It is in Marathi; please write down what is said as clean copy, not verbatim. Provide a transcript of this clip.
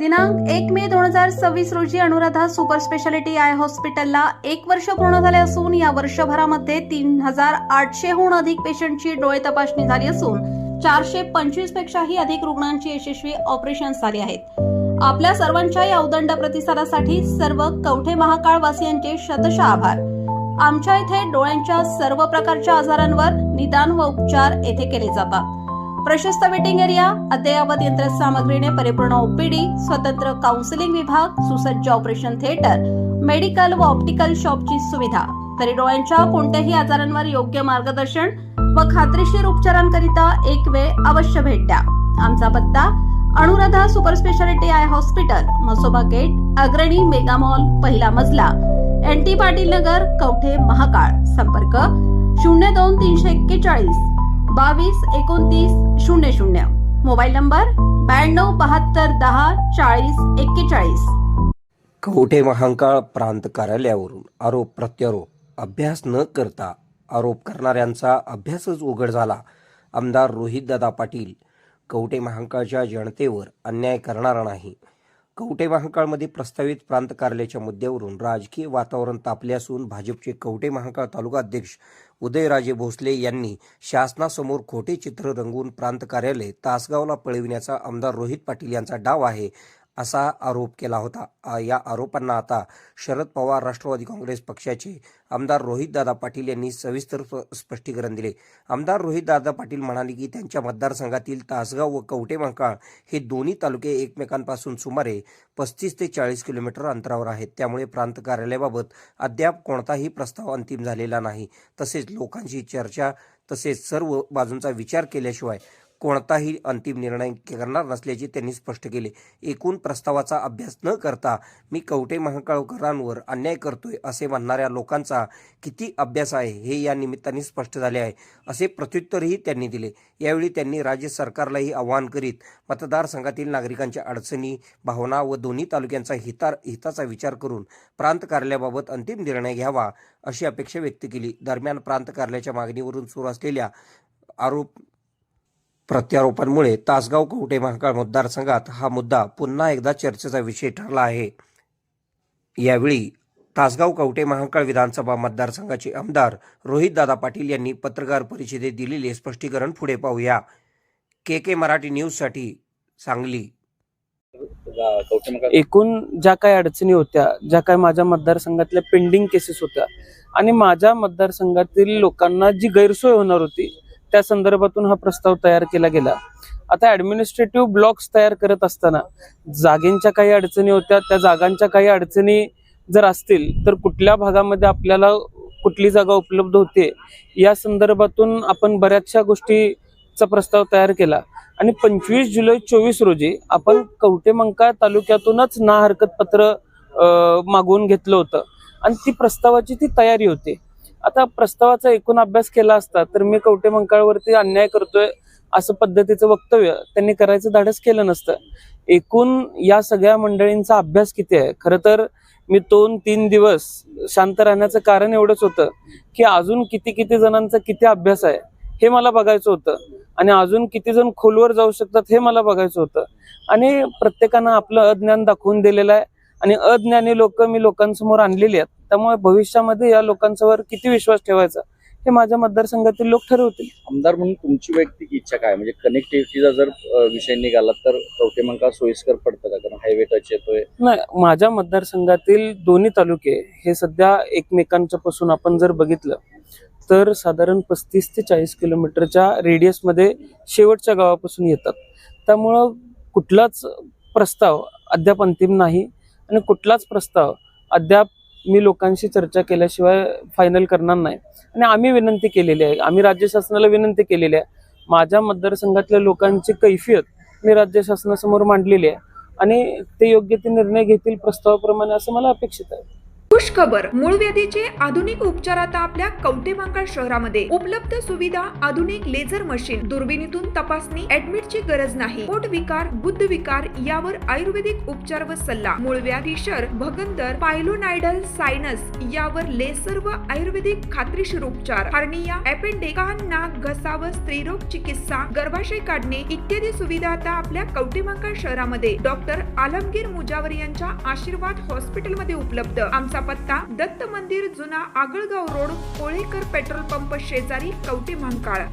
दिनांक 1 मे 2026 रोजी अनुराधा सुपर स्पेशालिटी आय हॉस्पिटलला 1 वर्ष पूर्ण झाले असून या वर्षभरामध्ये 3800हून अधिक पेशंटची डोळे तपासणी झाली असून 425 पेक्षाही अधिक रुग्णांची यशस्वी ऑपरेशन्स झाली आहेत। आपल्या सर्वांच्या या उदंड प्रतिसादासाठी सर्व कवठे महाकाळ वासियांचे शतशः आभार। आमच्या इथे डोळ्यांच्या सर्व प्रकारच्या आजारांवर निदान व उपचार येथे केले जातात। प्रशस्त वेटिंग एरिया, अद्ययावत यंत्रसामग्रीने परिपूर्ण ओपीडी, स्वतंत्र काउन्सिलिंग विभाग, सुसज्ज ऑपरेशन थिएटर, मेडिकल व ऑप्टिकल शॉपची सुविधा, तरी डोळ्यांच्या कोणत्याही आजारांवर योग्य मार्गदर्शन व खात्रीशीर उपचारांकरिता एक वेळ अवश्य भेट द्या। आमचा पत्ता Anuradha super speciality eye hospital, Masoba gate, Agrani mega mall, पहिला मजला, NT पाटील नगर, कवठे महाकाळ। संपर्क 02-341 22-29-00, मोबाईल नंबर 92-72-10-40-41। कवठे महाकाळ प्रांत कार्यालयावरून आरोप प्रत्यारोप, अभ्यास न करता आरोप करणाऱ्यांचा अभ्यासच उघड झाला। आमदार रोहितदादा पाटील कवठे महाकाळच्या जनतेवर अन्याय करणारा नाही। कवठे महाकाळमध्ये प्रस्तावित प्रांत कार्यालयाच्या मुद्द्यावरून राजकीय वातावरण तापले असून भाजपचे कवठे महाकाळ तालुका अध्यक्ष उदयराजे भोसले यांनी शासनासमोर खोटे चित्र रंगवून प्रांत कार्यालय तासगावला पळविण्याचा आमदार रोहित पाटील यांचा डाव आहे असा आरोप केला होता। या आरोपांना आता शरद पवार राष्ट्रवादी काँग्रेस पक्षाचे आमदार रोहितदादा पाटील यांनी सविस्तर स्पष्टीकरण दिले। आमदार रोहितदादा पाटील म्हणाले की त्यांच्या मतदारसंघातील तासगाव व कवठे महाकाळ हे दोन्ही तालुके एकमेकांपासून सुमारे 35 ते 40 किलोमीटर अंतरावर आहेत। त्यामुळे प्रांत कार्यालयाबाबत अद्याप कोणताही प्रस्ताव अंतिम झालेला नाही। तसेच लोकांची चर्चा तसेच सर्व बाजूंचा विचार केल्याशिवाय कोणताही अंतिम निर्णय करणार नसल्याचे त्यांनी स्पष्ट केले। एकूण प्रस्तावाचा अभ्यास न करता मी कवठे महाकाळकरांवर अन्याय करतोय असे म्हणणाऱ्या लोकांचा किती अभ्यास आहे हे या निमित्ताने स्पष्ट झाले आहे असे प्रत्युत्तरही त्यांनी दिले। यावेळी त्यांनी राज्य सरकारलाही आवाहन करीत मतदारसंघातील नागरिकांच्या अडचणी, भावना व दोन्ही तालुक्यांचा हिताचा विचार करून प्रांत कार्यालयाबाबत अंतिम निर्णय घ्यावा अशी अपेक्षा व्यक्त केली। दरम्यान प्रांत कार्यालयाच्या मागणीवरून सुरू असलेल्या आरोप प्रत्यारोपांमुळे तासगाव कवठे महाकाळ मतदारसंघात हा मुद्दा पुन्हा एकदा चर्चेचा विषय ठरला आहे। यावेळी तासगाव कवठे महाकाळ विधानसभा मतदारसंघाचे आमदार रोहितदादा पाटील यांनी पत्रकार परिषदेत दिलेले स्पष्टीकरण पुढे पाहूया। KK मराठी न्यूज साठी सांगली। एकूण ज्या काही अडचणी होत्या, ज्या काही माझ्या मतदारसंघातल्या पेंडिंग केसेस होत्या आणि माझ्या मतदारसंघातील लोकांना जी गैरसोय होणार होती त्या संदर्भातून हा प्रस्ताव तयार केला गेला। आता ऍडमिनिस्ट्रेटिव्ह ब्लॉक्स तयार करत असताना जागेंच्या काही अडचणी होत्या, त्या जागांच्या काही अडचणी जर असतील तर कुठल्या भागामध्ये आपल्याला कुठली जागा उपलब्ध होते या संदर्भातून आपण बऱ्याचशा गोष्टीचा प्रस्ताव तयार केला आणि 25 जुलै 2024 रोजी आपण कवठे महाकाळ तालुक्यातूनच ना हरकत पत्र मागवून घेतलं होतं आणि ती प्रस्तावाची ती तयारी होती। आता प्रस्तावाचा एकूण अभ्यास केला असता तर मी कवठे महाकाळवरती अन्याय करतोय असं पद्धतीचं वक्तव्य त्यांनी करायचं धाडस केलं नसतं। एकूण या सगळ्या मंडळींचा अभ्यास किती आहे, खरं तर मी 2-3 दिवस शांत राहण्याचं कारण एवढंच होतं की अजून किती जणांचा किती अभ्यास आहे हे मला बघायचं होतं आणि अजून किती जण खोलवर जाऊ शकतात हे मला बघायचं होतं आणि प्रत्येकानं आपलं अज्ञान दाखवून दिलेलं आहे आणि अज्ञानी लोक मी लोकांसमोर आणलेली आहेत। त्यामुळे भविष्यामध्ये या लोकांच्यावर किती विश्वास ठेवायचा हे माझ्या मतदारसंघातील लोक ठरवतील। आमदार म्हणून तुमची वैयक्तिक इच्छा काय, म्हणजे कनेक्टिव्हिटीचा जर विषय निघाला तर कवठे महाकाळ सोयीस्कर पडतं का, कारण हायवे टच येतोय? नाही, माझ्या मतदारसंघातील दोन्ही तालुके हे सध्या एकमेकांच्या पासून आपण जर बघितलं तर साधारण 35 ते 40 किलोमीटरच्या रेडियसमध्ये शेवटच्या गावापासून येतात। त्यामुळं कुठलाच प्रस्ताव अद्याप अंतिम नाही आणि कुठलाच प्रस्ताव अद्याप मी लोकांशी चर्चा केल्याशिवाय फायनल करणार नाही आणि आम्ही विनंती केलेली आहे, आम्ही राज्य शासनाला विनंती केलेली आहे। माझ्या मतदारसंघातल्या लोकांची कैफियत मी राज्य शासनासमोर मांडलेली आहे आणि ते योग्य ते निर्णय घेतील प्रस्तावाप्रमाणे असं मला अपेक्षित आहे। खुश खबर, मूळ व्याधीचे आधुनिक उपचार आता आपल्या कवठेमहांकाळ शहरामध्ये उपलब्ध. सुविधा, आधुनिक लेझर मशीन, दुर्बिणीतून तपासणी, ऍडमिटची गरज नाही. पोट विकार, गुद्ध विकार यावर आयुर्वेदिक उपचार व सल्ला. मूळव्याध, फिशर, भगंदर, पायलोनायडल, सायनस यावर लेसर व आयुर्वेदिक खात्रीशीर उपचार. हार्निया, अपेंडिक्स, कान, नाक, घसा व स्त्रीरोग चिकित्सा, गर्भाशय काढणे इत्यादी सुविधा आता आपल्या कवठेमहांकाळ शहरामध्ये डॉक्टर आलमगीर मुजावर यांच्या आशीर्वाद हॉस्पिटलमध्ये उपलब्ध. आमचा पत्ता दत्त मंदिर, जुना Agalgaon road, Kolekar petrol pump शेजारी, कवठेमहांकाळ.